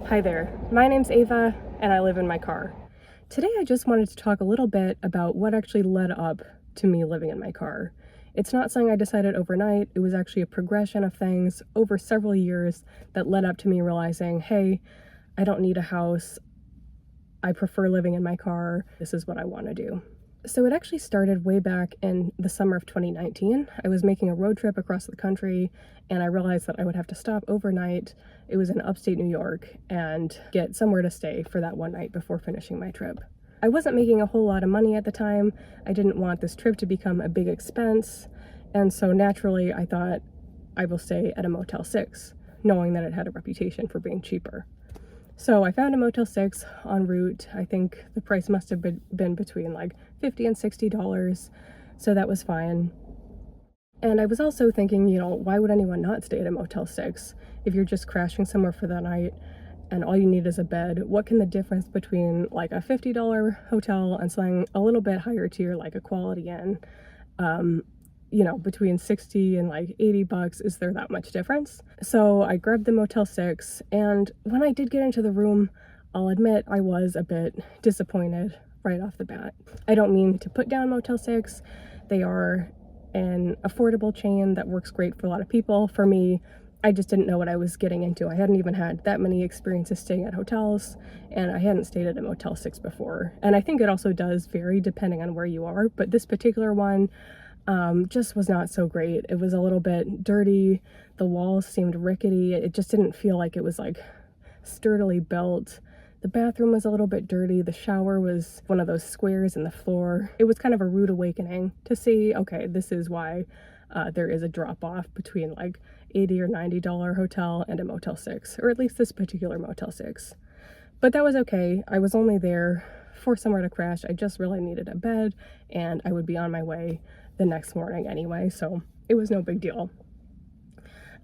Hi there, my name's Ava and I live in my car. Today I just wanted to talk a little bit about what actually led up to me living in my car. It's not something I decided overnight, it was actually a progression of things over several years that led up to me realizing, hey, I don't need a house, I prefer living in my car, this is what I want to do. So it actually started way back in the summer of 2019. I was making a road trip across the country and I realized that I would have to stop overnight. It was in upstate New York and get somewhere to stay for that one night before finishing my trip. I wasn't making a whole lot of money at the time. I didn't want this trip to become a big expense. And so naturally I thought I will stay at a Motel 6, knowing that it had a reputation for being cheaper. So I found a Motel 6 en route. I think the price must have been between like $50 and $60, so that was fine. And I was also thinking, why would anyone not stay at a Motel 6? If you're just crashing somewhere for the night and all you need is a bed, what can the difference between like a $50 hotel and something a little bit higher tier like a Quality Inn, between 60 and like $80, is there that much difference? So I grabbed the Motel 6, and when I did get into the room, I'll admit I was a bit disappointed right off the bat. I don't mean to put down Motel 6. They are an affordable chain that works great for a lot of people. For me, I just didn't know what I was getting into. I hadn't even had that many experiences staying at hotels, and I hadn't stayed at a Motel 6 before. And I think it also does vary depending on where you are, but this particular one just was not so great. It was a little bit dirty. The walls seemed rickety. It just didn't feel like it was like sturdily built. The bathroom was a little bit dirty. The shower was one of those squares in the floor. It was kind of a rude awakening to see, okay, this is why there is a drop off between like $80 or $90 hotel and a Motel 6, or at least this particular Motel 6. But that was okay. I was only there for somewhere to crash. I just really needed a bed and I would be on my way the next morning anyway, so it was no big deal.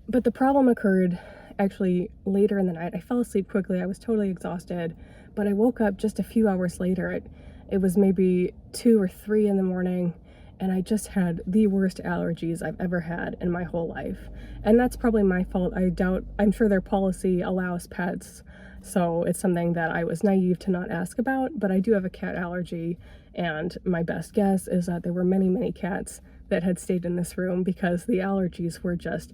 But the problem occurred actually later in the night. I fell asleep quickly. I was totally exhausted, but I woke up just a few hours later. It was maybe 2 or 3 in the morning, and I just had the worst allergies I've ever had in my whole life. And that's probably my fault. I'm sure their policy allows pets, so it's something that I was naive to not ask about, but I do have a cat allergy, and my best guess is that there were many, many cats that had stayed in this room because the allergies were just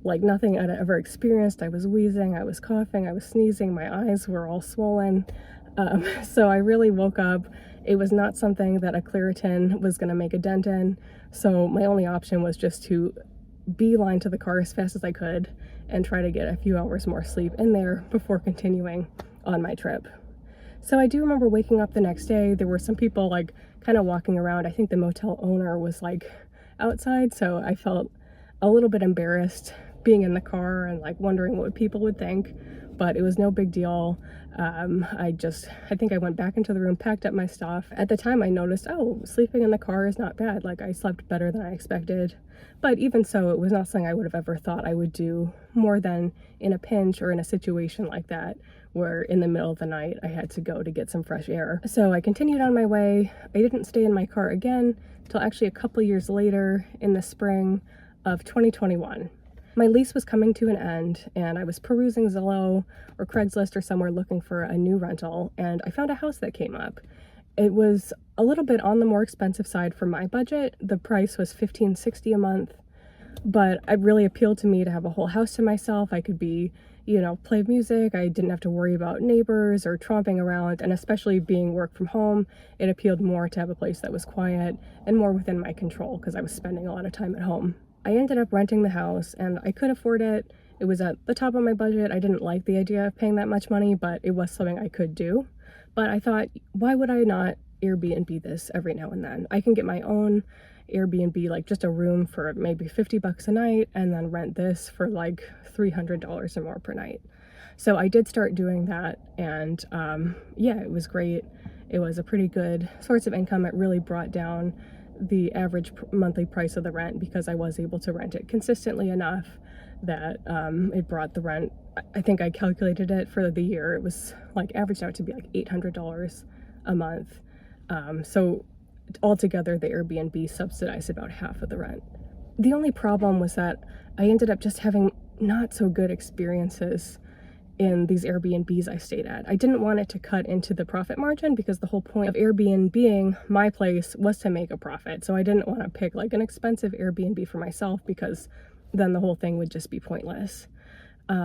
like nothing I'd ever experienced. I was wheezing, I was coughing, I was sneezing, my eyes were all swollen. So I really woke up. It was not something that a Claritin was going to make a dent in, so my only option was just to beeline to the car as fast as I could and try to get a few hours more sleep in there before continuing on my trip. So I do remember waking up the next day. There were some people like kind of walking around. I think the motel owner was like outside, so I felt a little bit embarrassed being in the car and like wondering what people would think, but it was no big deal. I think I went back into the room, packed up my stuff. At the time I noticed, oh, sleeping in the car is not bad. Like I slept better than I expected. But even so, it was not something I would have ever thought I would do more than in a pinch or in a situation like that, where in the middle of the night I had to go to get some fresh air. So I continued on my way. I didn't stay in my car again till actually a couple years later in the spring of 2021. My lease was coming to an end and I was perusing Zillow or Craigslist or somewhere looking for a new rental, and I found a house that came up. It was a little bit on the more expensive side for my budget. The price was $15.60 a month, but it really appealed to me to have a whole house to myself. I could be, play music. I didn't have to worry about neighbors or tromping around, and especially being work from home, it appealed more to have a place that was quiet and more within my control because I was spending a lot of time at home. I ended up renting the house and I could afford it. It was at the top of my budget. I didn't like the idea of paying that much money, but it was something I could do. But I thought, why would I not Airbnb this every now and then? I can get my own Airbnb, like just a room for maybe $50 a night, and then rent this for like $300 or more per night. So I did start doing that, and yeah, it was great. It was a pretty good source of income. It really brought down the average monthly price of the rent because I was able to rent it consistently enough that it brought the rent, I think I calculated it for the year, it was like averaged out to be like $800 a month. So altogether the Airbnb subsidized about half of the rent. The only problem was that I ended up just having not so good experiences in these Airbnbs I stayed at. I didn't want it to cut into the profit margin because the whole point of Airbnbing my place was to make a profit. So I didn't want to pick like an expensive Airbnb for myself because then the whole thing would just be pointless.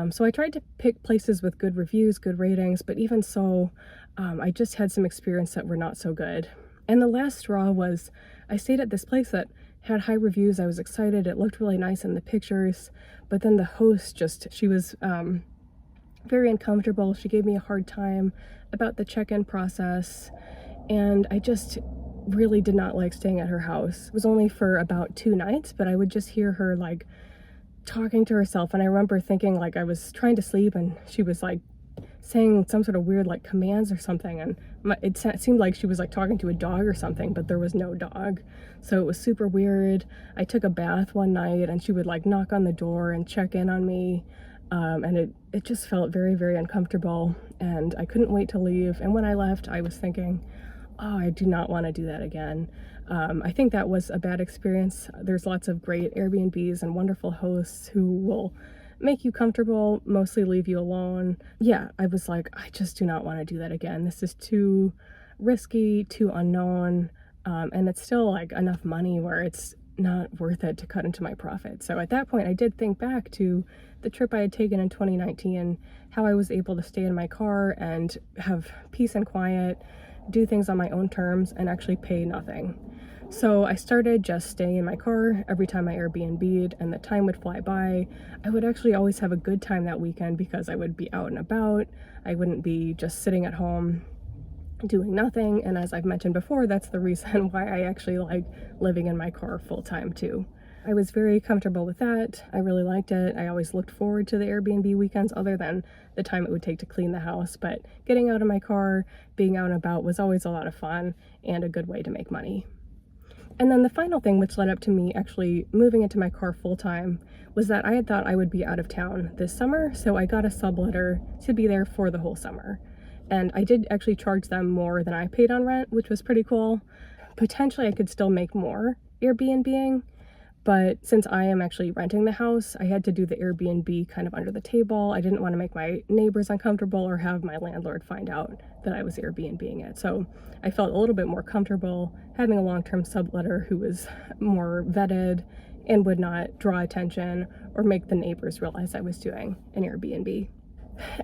So I tried to pick places with good reviews, good ratings, but even so, I just had some experience that were not so good. And the last straw was I stayed at this place that had high reviews. I was excited. It looked really nice in the pictures, but then the host she was very uncomfortable. She gave me a hard time about the check-in process, and I just really did not like staying at her house. It was only for about 2 nights, but I would just hear her like talking to herself, and I remember thinking like I was trying to sleep and she was like saying some sort of weird like commands or something, and it seemed like she was like talking to a dog or something, but there was no dog. So it was super weird. I took a bath one night and she would like knock on the door and check in on me, and it just felt very, very uncomfortable, and I couldn't wait to leave. And when I left, I was thinking, oh, I do not want to do that again. I think that was a bad experience. There's lots of great Airbnbs and wonderful hosts who will make you comfortable, mostly leave you alone. Yeah, I was like, I just do not want to do that again. This is too risky, too unknown, and it's still like enough money where it's not worth it to cut into my profit. So at that point, I did think back to the trip I had taken in 2019, how I was able to stay in my car and have peace and quiet, do things on my own terms, and actually pay nothing. So I started just staying in my car every time I Airbnb'd, and the time would fly by. I would actually always have a good time that weekend because I would be out and about. I wouldn't be just sitting at home doing nothing. And as I've mentioned before, that's the reason why I actually like living in my car full time too. I was very comfortable with that. I really liked it. I always looked forward to the Airbnb weekends other than the time it would take to clean the house. But getting out of my car, being out and about was always a lot of fun and a good way to make money. And then the final thing which led up to me actually moving into my car full time was that I had thought I would be out of town this summer, so I got a subletter to be there for the whole summer. And I did actually charge them more than I paid on rent, which was pretty cool. Potentially I could still make more Airbnbing, but since I am actually renting the house, I had to do the Airbnb kind of under the table. I didn't want to make my neighbors uncomfortable or have my landlord find out that I was Airbnbing it. So I felt a little bit more comfortable having a long-term subletter who was more vetted and would not draw attention or make the neighbors realize I was doing an Airbnb.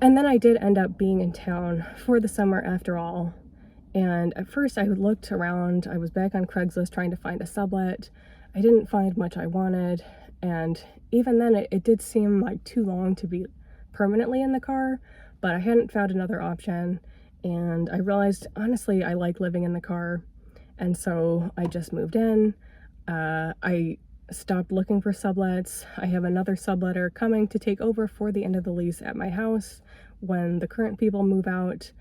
And then I did end up being in town for the summer after all. And at first I looked around. I was back on Craigslist trying to find a sublet. I didn't find much I wanted, and even then it did seem like too long to be permanently in the car, but I hadn't found another option, and I realized honestly I like living in the car, and so I just moved in. I stopped looking for sublets. I have another subletter coming to take over for the end of the lease at my house when the current people move out,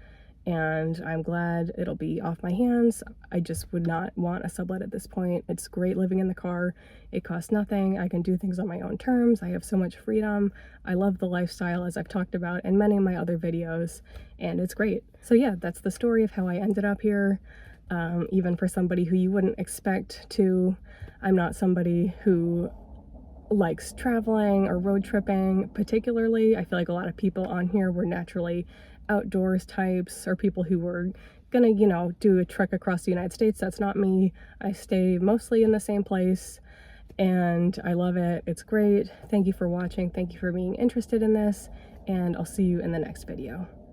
and I'm glad it'll be off my hands. I just would not want a sublet at this point. It's great living in the car. It costs nothing. I can do things on my own terms. I have so much freedom. I love the lifestyle, as I've talked about in many of my other videos, and it's great. So yeah, that's the story of how I ended up here. Even for somebody who you wouldn't expect to. I'm not somebody who likes traveling or road tripping particularly. I feel like a lot of people on here were naturally outdoors types or people who were gonna, you know, do a trek across the United States. That's not me. I stay mostly in the same place and I love it. It's great. Thank you for watching. Thank you for being interested in this, and I'll see you in the next video.